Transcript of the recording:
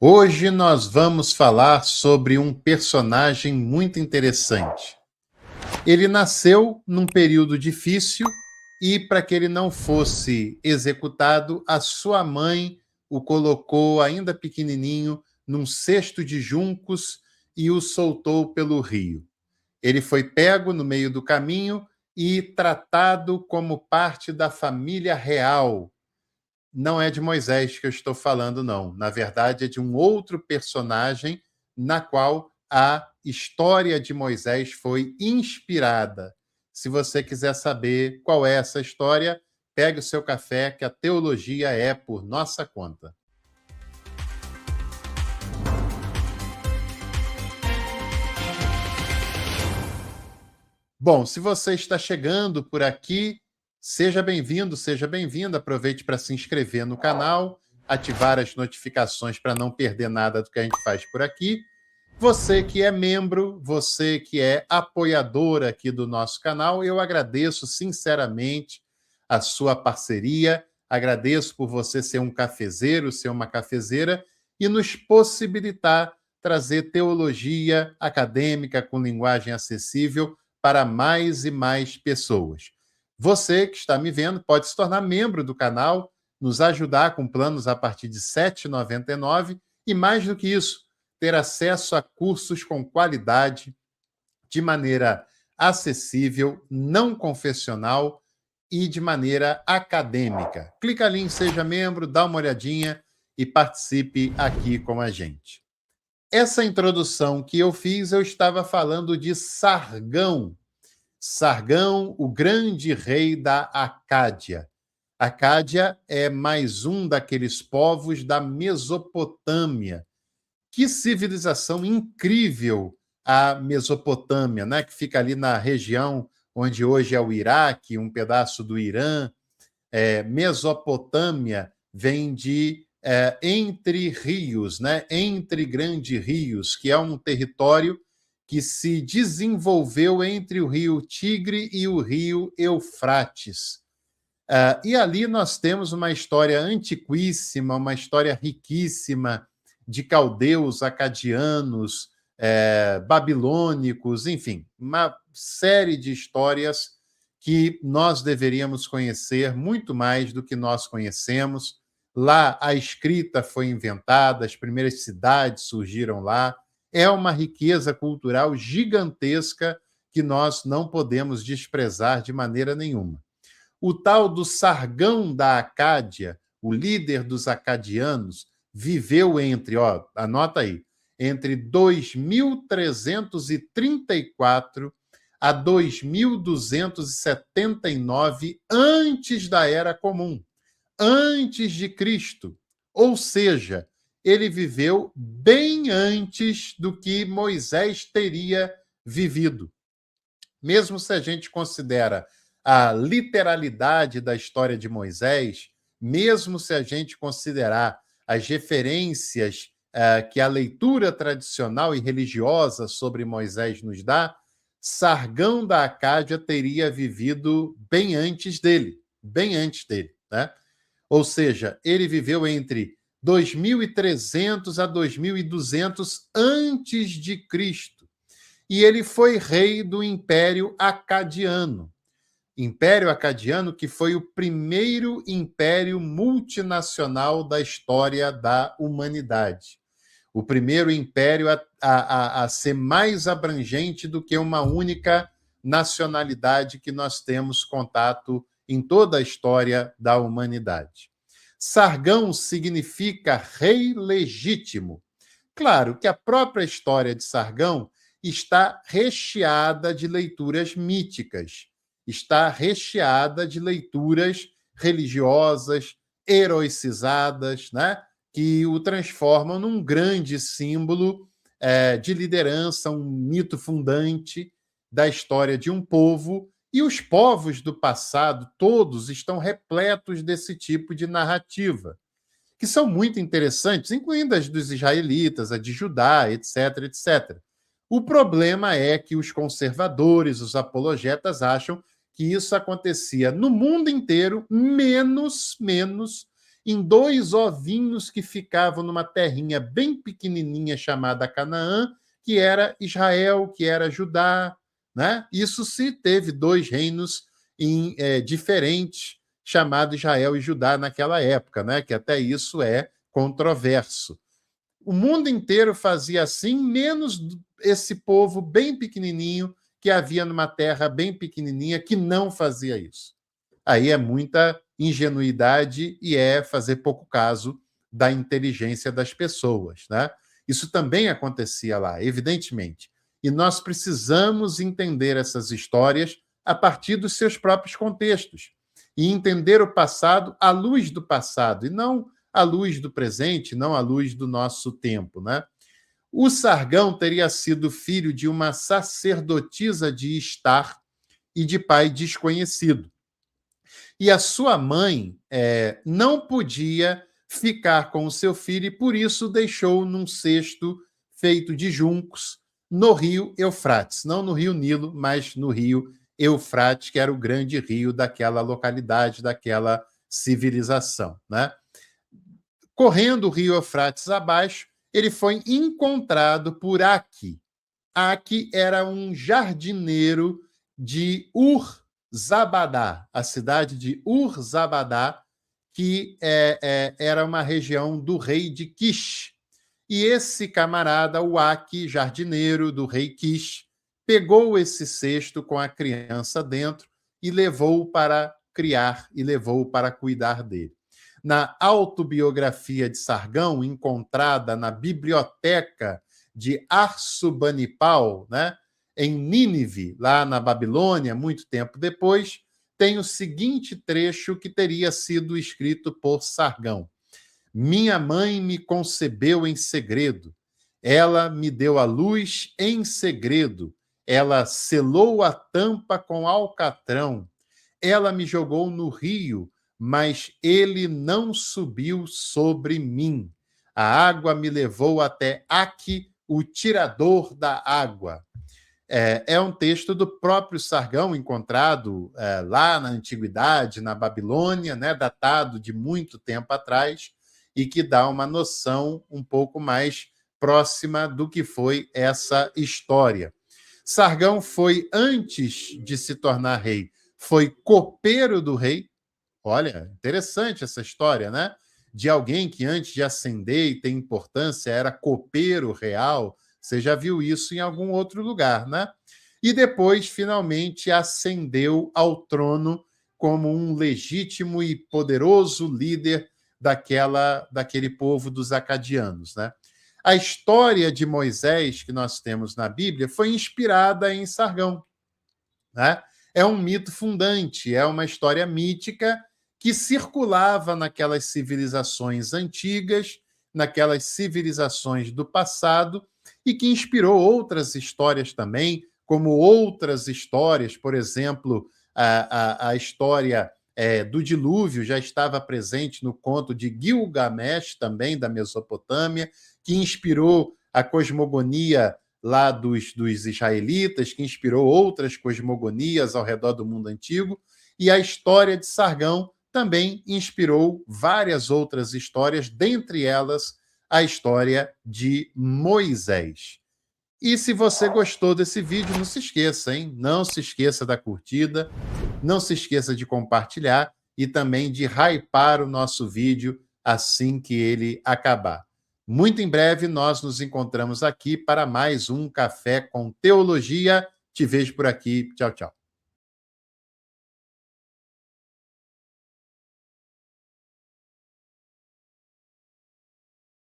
Hoje nós vamos falar sobre um personagem muito interessante. Ele nasceu num período difícil e, para que ele não fosse executado, a sua mãe o colocou, ainda pequenininho, num cesto de juncos e o soltou pelo rio. Ele foi pego no meio do caminho e tratado como parte da família real. Não é de Moisés que eu estou falando, não. Na verdade, é de um outro personagem na qual a história de Moisés foi inspirada. Se você quiser saber qual é essa história, pegue o seu café, que a teologia é por nossa conta. Bom, se você está chegando por aqui, seja bem-vindo, seja bem-vinda. Aproveite para se inscrever no canal, ativar as notificações para não perder nada do que a gente faz por aqui. Você que é membro, você que é apoiador aqui do nosso canal, eu agradeço sinceramente a sua parceria, agradeço por você ser um cafezeiro, ser uma cafezeira e nos possibilitar trazer teologia acadêmica com linguagem acessível para mais e mais pessoas. Você que está me vendo pode se tornar membro do canal, nos ajudar com planos a partir de R$ 7,99 e, mais do que isso, ter acesso a cursos com qualidade, de maneira acessível, não confessional e de maneira acadêmica. Clica ali em Seja Membro, dá uma olhadinha e participe aqui com a gente. Essa introdução que eu fiz, eu estava falando de Sargão. Sargão, o grande rei da Acádia. Acádia é mais um daqueles povos da Mesopotâmia. Que civilização incrível a Mesopotâmia, né? Que fica ali na região onde hoje é o Iraque, um pedaço do Irã. Mesopotâmia vem de entre rios, né? Entre grandes rios, que é um território que se desenvolveu entre o rio Tigre e o rio Eufrates. E ali nós temos uma história antiquíssima, uma história riquíssima de caldeus, acadianos, babilônicos, enfim, uma série de histórias que nós deveríamos conhecer muito mais do que nós conhecemos. Lá a escrita foi inventada, as primeiras cidades surgiram lá. É uma riqueza cultural gigantesca que nós não podemos desprezar de maneira nenhuma. O tal do Sargão da Acádia, o líder dos acadianos, viveu anota aí, entre 2334 a 2279 antes da Era Comum, antes de Cristo. Ou seja, ele viveu bem antes do que Moisés teria vivido. Mesmo se a gente considera a literalidade da história de Moisés, mesmo se a gente considerar as referências que a leitura tradicional e religiosa sobre Moisés nos dá, Sargão da Acádia teria vivido bem antes dele, né? Ou seja, ele viveu entre 2300 a 2200 antes de Cristo. E ele foi rei do Império Acadiano. Império Acadiano, que foi o primeiro império multinacional da história da humanidade. O primeiro império a ser mais abrangente do que uma única nacionalidade que nós temos contato em toda a história da humanidade. Sargão significa rei legítimo. Claro que a própria história de Sargão está recheada de leituras míticas, está recheada de leituras religiosas, heroicizadas, né? Que o transformam num grande símbolo de liderança, um mito fundante da história de um povo. E os povos do passado, todos, estão repletos desse tipo de narrativa, que são muito interessantes, incluindo as dos israelitas, a de Judá, etc, etc. O problema é que os conservadores, os apologetas, acham que isso acontecia no mundo inteiro, menos em 2 ovinhos que ficavam numa terrinha bem pequenininha chamada Canaã, que era Israel, que era Judá, né? Isso se teve 2 reinos diferentes, chamados Israel e Judá naquela época, né? Que até isso é controverso. O mundo inteiro fazia assim, menos esse povo bem pequenininho que havia numa terra bem pequenininha que não fazia isso. Aí é muita ingenuidade e é fazer pouco caso da inteligência das pessoas, né? Isso também acontecia lá, evidentemente. E nós precisamos entender essas histórias a partir dos seus próprios contextos e entender o passado à luz do passado e não à luz do presente, não à luz do nosso tempo, né? O Sargão teria sido filho de uma sacerdotisa de Estar e de pai desconhecido. E a sua mãe não podia ficar com o seu filho e, por isso, deixou num cesto feito de juncos no rio Eufrates. Não no rio Nilo, mas no rio Eufrates, que era o grande rio daquela localidade, daquela civilização, né? Correndo o rio Eufrates abaixo, ele foi encontrado por Aki. Aki era um jardineiro de Ur-Zabadá, a cidade de Ur-Zabadá, que era uma região do rei de Kish. E esse camarada, o Aki, jardineiro do rei Kish, pegou esse cesto com a criança dentro e levou para criar e levou para cuidar dele. Na autobiografia de Sargão, encontrada na biblioteca de Arsubanipal, né, em Nínive, lá na Babilônia, muito tempo depois, tem o seguinte trecho que teria sido escrito por Sargão. Minha mãe me concebeu em segredo. Ela me deu a luz em segredo. Ela selou a tampa com alcatrão. Ela me jogou no rio, mas ele não subiu sobre mim. A água me levou até Aki, o tirador da água. É um texto do próprio Sargão, encontrado lá na Antiguidade, na Babilônia, né, datado de muito tempo atrás, e que dá uma noção um pouco mais próxima do que foi essa história. Sargão foi, antes de se tornar rei, foi copeiro do rei. Olha, interessante essa história, né? De alguém que antes de ascender e ter importância era copeiro real. Você já viu isso em algum outro lugar, né? E depois, finalmente, ascendeu ao trono como um legítimo e poderoso líder daquele povo dos acadianos, né? A história de Moisés que nós temos na Bíblia foi inspirada em Sargão, né? É um mito fundante, é uma história mítica que circulava naquelas civilizações antigas, naquelas civilizações do passado, e que inspirou outras histórias também, como outras histórias, por exemplo, a história do dilúvio já estava presente no conto de Gilgamesh, também da Mesopotâmia, que inspirou a cosmogonia lá dos israelitas, que inspirou outras cosmogonias ao redor do mundo antigo, e a história de Sargão também inspirou várias outras histórias, dentre elas a história de Moisés. E se você gostou desse vídeo, não se esqueça, hein? Não se esqueça da curtida, não se esqueça de compartilhar e também de hypar o nosso vídeo assim que ele acabar. Muito em breve nós nos encontramos aqui para mais um Café com Teologia. Te vejo por aqui. Tchau, tchau.